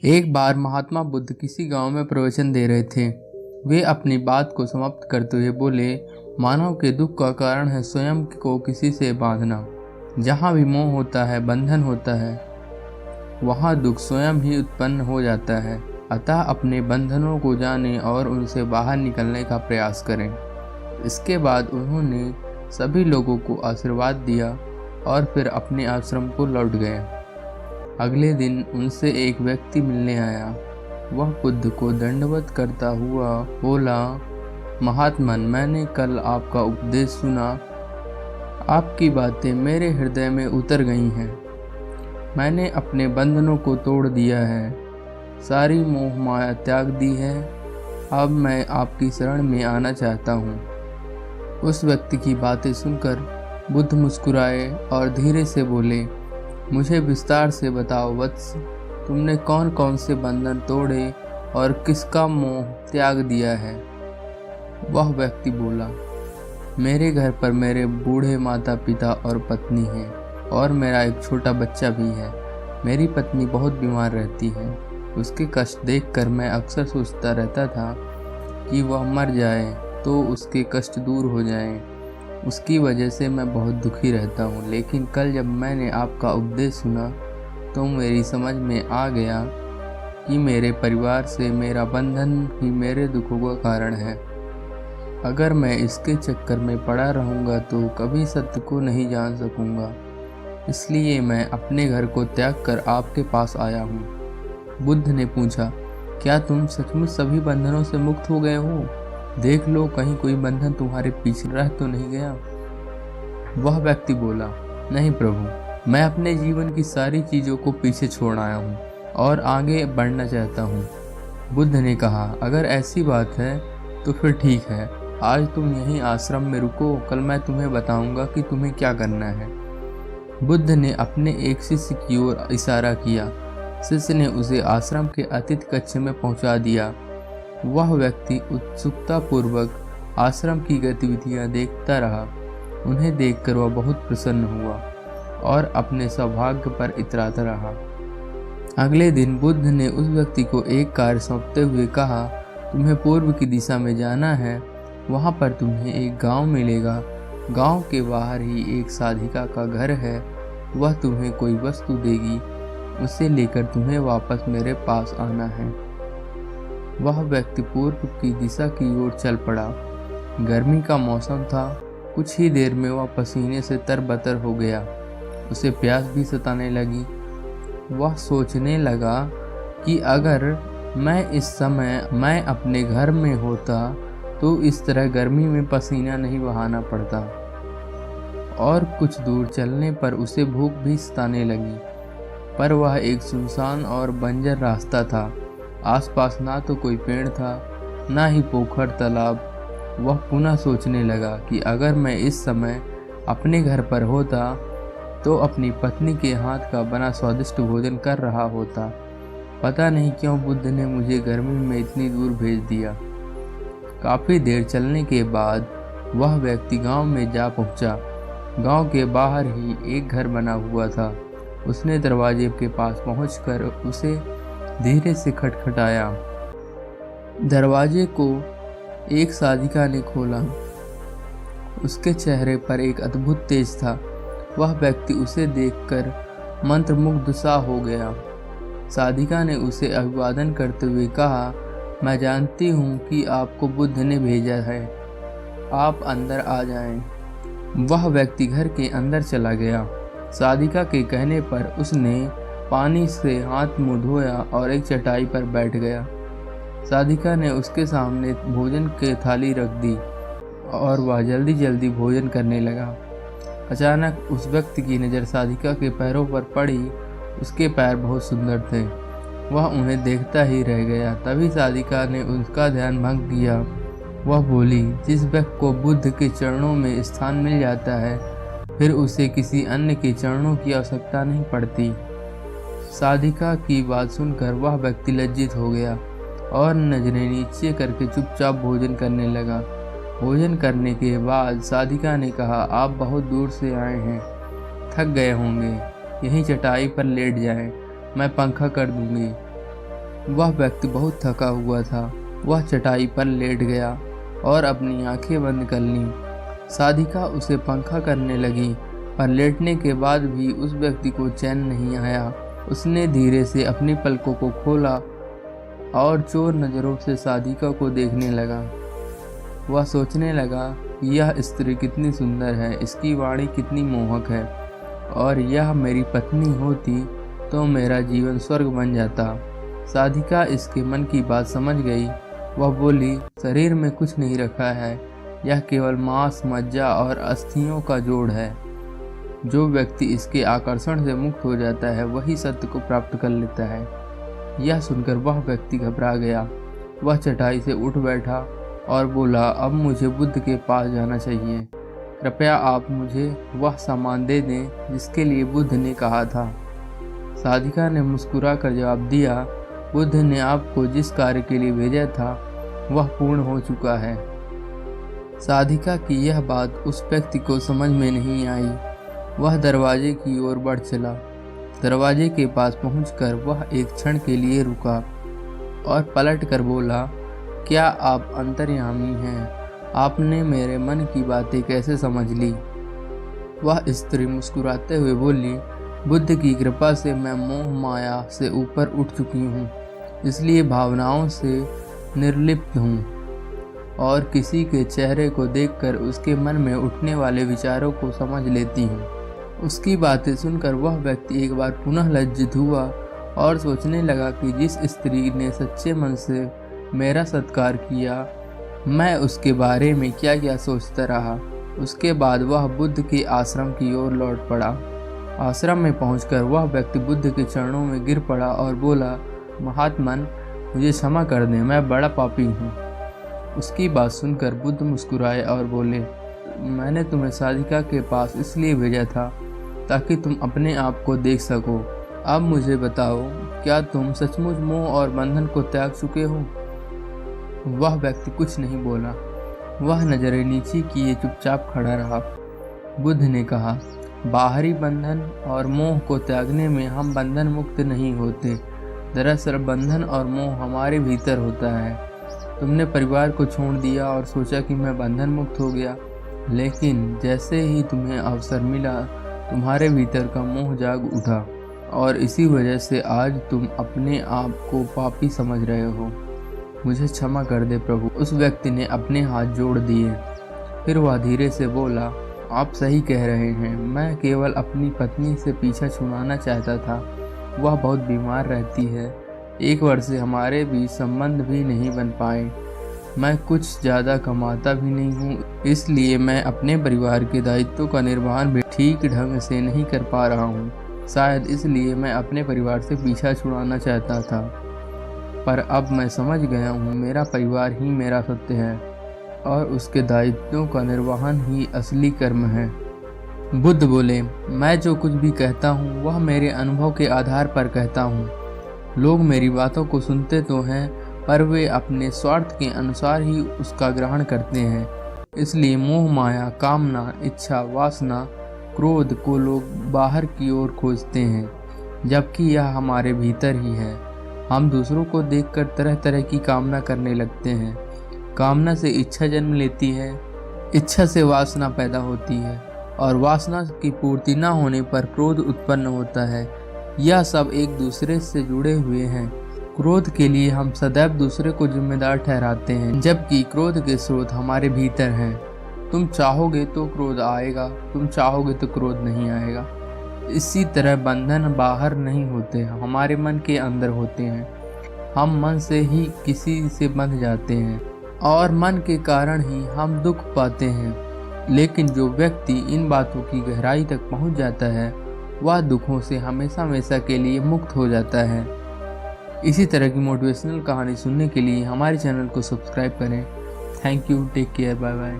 एक बार महात्मा बुद्ध किसी गांव में प्रवचन दे रहे थे। वे अपनी बात को समाप्त करते हुए बोले, मानव के दुख का कारण है स्वयं को किसी से बांधना। जहाँ भी मोह होता है, बंधन होता है, वहाँ दुख स्वयं ही उत्पन्न हो जाता है। अतः अपने बंधनों को जानें और उनसे बाहर निकलने का प्रयास करें। इसके बाद उन्होंने सभी लोगों को आशीर्वाद दिया और फिर अपने आश्रम को लौट गए। अगले दिन उनसे एक व्यक्ति मिलने आया। वह बुद्ध को दंडवत करता हुआ बोला, महात्मन, मैंने कल आपका उपदेश सुना। आपकी बातें मेरे हृदय में उतर गई हैं। मैंने अपने बंधनों को तोड़ दिया है, सारी मोह माया त्याग दी है। अब मैं आपकी शरण में आना चाहता हूँ। उस व्यक्ति की बातें सुनकर बुद्ध मुस्कुराए और धीरे से बोले, मुझे विस्तार से बताओ वत्स, तुमने कौन कौन से बंधन तोड़े और किसका मोह त्याग दिया है। वह व्यक्ति बोला, मेरे घर पर मेरे बूढ़े माता पिता और पत्नी हैं और मेरा एक छोटा बच्चा भी है। मेरी पत्नी बहुत बीमार रहती है। उसके कष्ट देखकर मैं अक्सर सोचता रहता था कि वह मर जाए तो उसके कष्ट दूर हो जाएं। उसकी वजह से मैं बहुत दुखी रहता हूँ। लेकिन कल जब मैंने आपका उपदेश सुना तो मेरी समझ में आ गया कि मेरे परिवार से मेरा बंधन ही मेरे दुखों का कारण है। अगर मैं इसके चक्कर में पड़ा रहूँगा तो कभी सत्य को नहीं जान सकूँगा। इसलिए मैं अपने घर को त्याग कर आपके पास आया हूँ। बुद्ध ने पूछा, क्या तुम सचमुच सभी बंधनों से मुक्त हो गए हो? देख लो, कहीं कोई बंधन तुम्हारे पीछे रह तो नहीं गया। वह व्यक्ति बोला, नहीं प्रभु, मैं अपने जीवन की सारी चीज़ों को पीछे छोड़ आया हूँ और आगे बढ़ना चाहता हूँ। बुद्ध ने कहा, अगर ऐसी बात है तो फिर ठीक है। आज तुम यहीं आश्रम में रुको, कल मैं तुम्हें बताऊंगा कि तुम्हें क्या करना है। बुद्ध ने अपने एक शिष्य की ओर इशारा किया। शिष्य ने उसे आश्रम के अतिथि कक्ष में पहुंचा दिया। वह व्यक्ति उत्सुकता पूर्वक आश्रम की गतिविधियां देखता रहा। उन्हें देखकर वह बहुत प्रसन्न हुआ और अपने सौभाग्य पर इतराता रहा। अगले दिन बुद्ध ने उस व्यक्ति को एक कार्य सौंपते हुए कहा, तुम्हें पूर्व की दिशा में जाना है। वहां पर तुम्हें एक गांव मिलेगा। गांव के बाहर ही एक साधिका का घर है। वह तुम्हें कोई वस्तु देगी, उसे लेकर तुम्हें वापस मेरे पास आना है। वह व्यक्ति पूर्व की दिशा की ओर चल पड़ा। गर्मी का मौसम था। कुछ ही देर में वह पसीने से तरबतर हो गया। उसे प्यास भी सताने लगी। वह सोचने लगा कि अगर इस समय मैं अपने घर में होता तो इस तरह गर्मी में पसीना नहीं बहाना पड़ता। और कुछ दूर चलने पर उसे भूख भी सताने लगी। पर वह एक सुनसान और बंजर रास्ता था। आसपास ना तो कोई पेड़ था, ना ही पोखर तालाब। वह पुनः सोचने लगा कि अगर मैं इस समय अपने घर पर होता तो अपनी पत्नी के हाथ का बना स्वादिष्ट भोजन कर रहा होता। पता नहीं क्यों बुद्ध ने मुझे गर्मी में इतनी दूर भेज दिया। काफ़ी देर चलने के बाद वह व्यक्ति गांव में जा पहुंचा। गांव के बाहर ही एक घर बना हुआ था। उसने दरवाजे के पास पहुंचकर उसे धीरे से खटखटाया। दरवाजे को एक साधिका ने खोला। उसके चेहरे पर एक अद्भुत तेज था। वह व्यक्ति उसे देखकर मंत्रमुग्ध सा हो गया। साधिका ने उसे अभिवादन करते हुए कहा, मैं जानती हूँ कि आपको बुद्ध ने भेजा है। आप अंदर आ जाएं। वह व्यक्ति घर के अंदर चला गया। साधिका के कहने पर उसने पानी से हाथ मुंह धोया और एक चटाई पर बैठ गया। साधिका ने उसके सामने भोजन की थाली रख दी और वह जल्दी जल्दी भोजन करने लगा। अचानक उस व्यक्ति की नज़र साधिका के पैरों पर पड़ी। उसके पैर बहुत सुंदर थे। वह उन्हें देखता ही रह गया। तभी साधिका ने उसका ध्यान भंग किया। वह बोली, जिस व्यक्ति को बुद्ध के चरणों में स्थान मिल जाता है फिर उसे किसी अन्य के चरणों की आवश्यकता नहीं पड़ती। साधिका की बात सुनकर वह व्यक्ति लज्जित हो गया और नजरें नीचे करके चुपचाप भोजन करने लगा। भोजन करने के बाद साधिका ने कहा, आप बहुत दूर से आए हैं, थक गए होंगे, यहीं चटाई पर लेट जाएं, मैं पंखा कर दूंगी। वह व्यक्ति बहुत थका हुआ था। वह चटाई पर लेट गया और अपनी आंखें बंद कर लीं। साधिका उसे पंखा करने लगी, पर लेटने के बाद भी उस व्यक्ति को चैन नहीं आया। उसने धीरे से अपनी पलकों को खोला और चोर नज़रों से साधिका को देखने लगा। वह सोचने लगा, यह स्त्री कितनी सुंदर है, इसकी वाणी कितनी मोहक है, और यह मेरी पत्नी होती तो मेरा जीवन स्वर्ग बन जाता। साधिका इसके मन की बात समझ गई। वह बोली, शरीर में कुछ नहीं रखा है, यह केवल मांस, मज्जा और अस्थियों का जोड़ है। जो व्यक्ति इसके आकर्षण से मुक्त हो जाता है वही सत्य को प्राप्त कर लेता है। यह सुनकर वह व्यक्ति घबरा गया। वह चटाई से उठ बैठा और बोला, अब मुझे बुद्ध के पास जाना चाहिए। कृपया आप मुझे वह सामान दे दें जिसके लिए बुद्ध ने कहा था। साधिका ने मुस्कुराकर जवाब दिया, बुद्ध ने आपको जिस कार्य के लिए भेजा था वह पूर्ण हो चुका है। साधिका की यह बात उस व्यक्ति को समझ में नहीं आई। वह दरवाजे की ओर बढ़ चला। दरवाजे के पास पहुंचकर वह एक क्षण के लिए रुका और पलटकर बोला, क्या आप अंतर्यामी हैं? आपने मेरे मन की बातें कैसे समझ ली? वह स्त्री मुस्कुराते हुए बोली, बुद्ध की कृपा से मैं मोह माया से ऊपर उठ चुकी हूँ, इसलिए भावनाओं से निर्लिप्त हूँ और किसी के चेहरे को देखकर उसके मन में उठने वाले विचारों को समझ लेती हूँ। उसकी बातें सुनकर वह व्यक्ति एक बार पुनः लज्जित हुआ और सोचने लगा कि जिस स्त्री ने सच्चे मन से मेरा सत्कार किया, मैं उसके बारे में क्या क्या सोचता रहा। उसके बाद वह बुद्ध के आश्रम की ओर लौट पड़ा। आश्रम में पहुंचकर वह व्यक्ति बुद्ध के चरणों में गिर पड़ा और बोला, महात्मन, मुझे क्षमा कर दें, मैं बड़ा पापी हूँ। उसकी बात सुनकर बुद्ध मुस्कुराए और बोले, मैंने तुम्हें साधिका के पास इसलिए भेजा था ताकि तुम अपने आप को देख सको। अब मुझे बताओ, क्या तुम सचमुच मोह और बंधन को त्याग चुके हो? वह व्यक्ति कुछ नहीं बोला। वह नजरें नीचे किए चुपचाप खड़ा रहा। बुद्ध ने कहा, बाहरी बंधन और मोह को त्यागने में हम बंधन मुक्त नहीं होते। दरअसल बंधन और मोह हमारे भीतर होता है। तुमने परिवार को छोड़ दिया और सोचा कि मैं बंधन मुक्त हो गया, लेकिन जैसे ही तुम्हें अवसर मिला तुम्हारे भीतर का मोह जाग उठा और इसी वजह से आज तुम अपने आप को पापी समझ रहे हो। मुझे क्षमा कर दे प्रभु। उस व्यक्ति ने अपने हाथ जोड़ दिए। फिर वह धीरे से बोला, आप सही कह रहे हैं, मैं केवल अपनी पत्नी से पीछा छुड़ाना चाहता था। वह बहुत बीमार रहती है। 1 वर्ष से हमारे बीच संबंध भी नहीं बन पाए। मैं कुछ ज़्यादा कमाता भी नहीं हूँ, इसलिए मैं अपने परिवार के दायित्वों का निर्वहन भी ठीक ढंग से नहीं कर पा रहा हूँ। शायद इसलिए मैं अपने परिवार से पीछा छुड़ाना चाहता था, पर अब मैं समझ गया हूँ मेरा परिवार ही मेरा सत्य है और उसके दायित्वों का निर्वहन ही असली कर्म है। बुद्ध बोले, मैं जो कुछ भी कहता हूँ वह मेरे अनुभव के आधार पर कहता हूँ। लोग मेरी बातों को सुनते तो हैं, पर वे अपने स्वार्थ के अनुसार ही उसका ग्रहण करते हैं। इसलिए मोह माया, कामना, इच्छा, वासना, क्रोध को लोग बाहर की ओर खोजते हैं, जबकि यह हमारे भीतर ही है। हम दूसरों को देखकर तरह तरह की कामना करने लगते हैं। कामना से इच्छा जन्म लेती है, इच्छा से वासना पैदा होती है और वासना की पूर्ति न होने पर क्रोध उत्पन्न होता है। यह सब एक दूसरे से जुड़े हुए हैं। क्रोध के लिए हम सदैव दूसरे को जिम्मेदार ठहराते हैं, जबकि क्रोध के स्रोत हमारे भीतर हैं। तुम चाहोगे तो क्रोध आएगा, तुम चाहोगे तो क्रोध नहीं आएगा। इसी तरह बंधन बाहर नहीं होते, हमारे मन के अंदर होते हैं। हम मन से ही किसी से बंध जाते हैं और मन के कारण ही हम दुख पाते हैं। लेकिन जो व्यक्ति इन बातों की गहराई तक पहुंच जाता है वह दुखों से हमेशा हमेशा के लिए मुक्त हो जाता है। इसी तरह की मोटिवेशनल कहानी सुनने के लिए हमारे चैनल को सब्सक्राइब करें। Thank you, take care, bye bye.